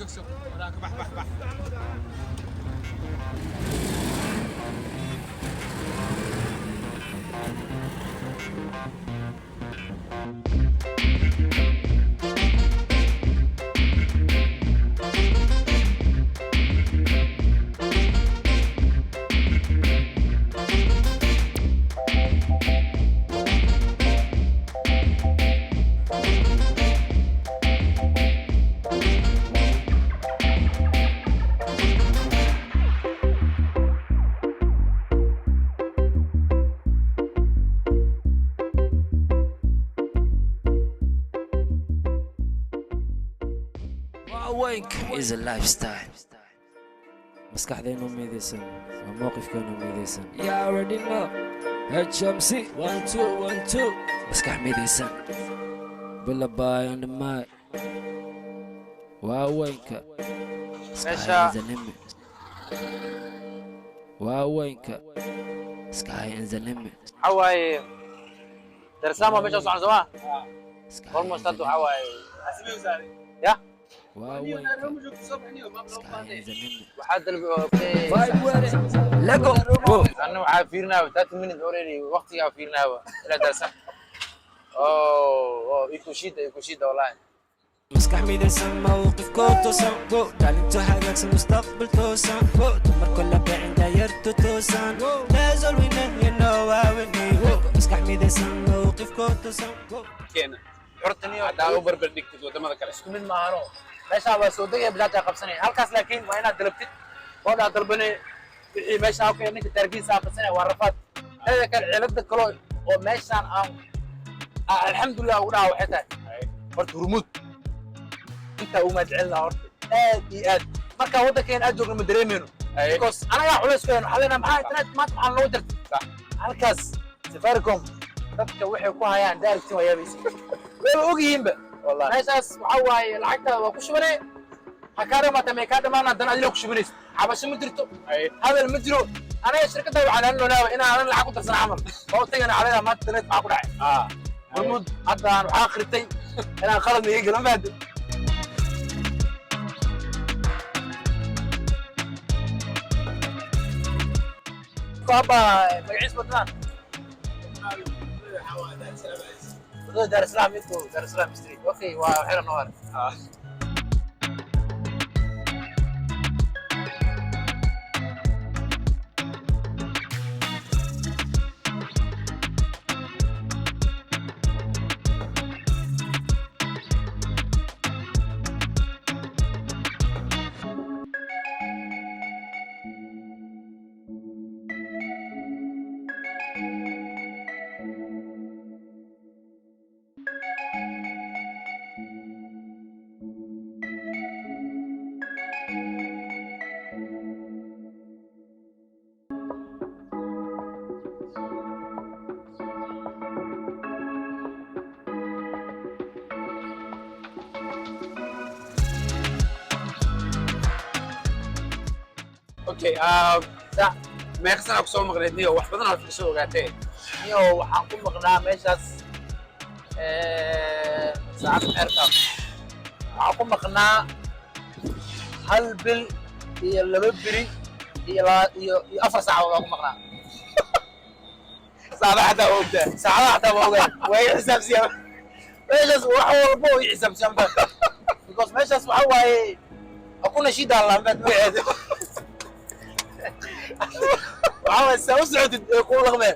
سك وراك بح بح بح. Awake is a lifestyle. maskaxdaynu midaysan waa mowqifkeenu midaysan. You already know. HMC 1212 maskax midaysan bilabaay on the mic. waa weynka meesha waa weynka sky in the limit. حواي درسامة مش أصلا زمان almost هذا حواي يا waa weynka sky in the limit. وحد lego أنا عارفينها 30 minutes already وقتي عارفينها لا درسام أوه إيكوشيدا والله maskax midaysan mowqifkoo toosan go dhalinto hagaagsan mustaqbal toosan go dumar kolla bicin dayarto toosan naasol winahino waawani maskax midaysan mowqifkoo toosan go كينا حرتني هذا هو بربر ديكتد ودمada kale isku mid maahan meesha waa soo degay bilaad ay qabsanay halkaas laakiin waa inaad dalabtid oo aad dalbanay wixii meesha oo keenay tarkiisa qabsanay waa rafaad hada kale cilada kale oo meeshan aan alxamdulillah ugu dhaw waxay tahay horta hurmud inta uma jecel horta aad iyo aad marka wadankeena aad joogno ma dareemeyno because anaga culays keen xalina maxaa internet maanta waxaan loo dirtay halkaas safaricom dadka waxay ku hayaan daarigtii waa yaabaysi way ogyihiinba والله meeshaas waxa waaye lacagta waa ku shubanay hakaara maanta may ka dhamaanaa dan adina ku shubanayso xabasho ma jirto hadal ma jiro anaga shirkadda waxaan loonaaba inaan lacag ku darsan camal oo tagana calada maanta internet maxaa ku dhacay hormud haddaan waxaa akhritay inaan qalad iga galan baad كوبا مقعيس بدلان دار السلام انتو دار السلام ستريت اوكي وحير النهار اوكي ما يخسر اكو سو مقريدني wax badan aad soo ogaatay iyo waxaan ku maqnaa meeshaas saacad xeerka waxaan ku maqnaa hal bil iyo laba biri iyo afar saacadood aan ku maqnaa saada hada oogta saacada xataa ma ogaan way xisaabsiyaa meeshaas wax walba way xisaabsiyaan because meeshaas waxa waaye akuna shida laambad magaceeda waxaa soo socodid ee ku laqmeen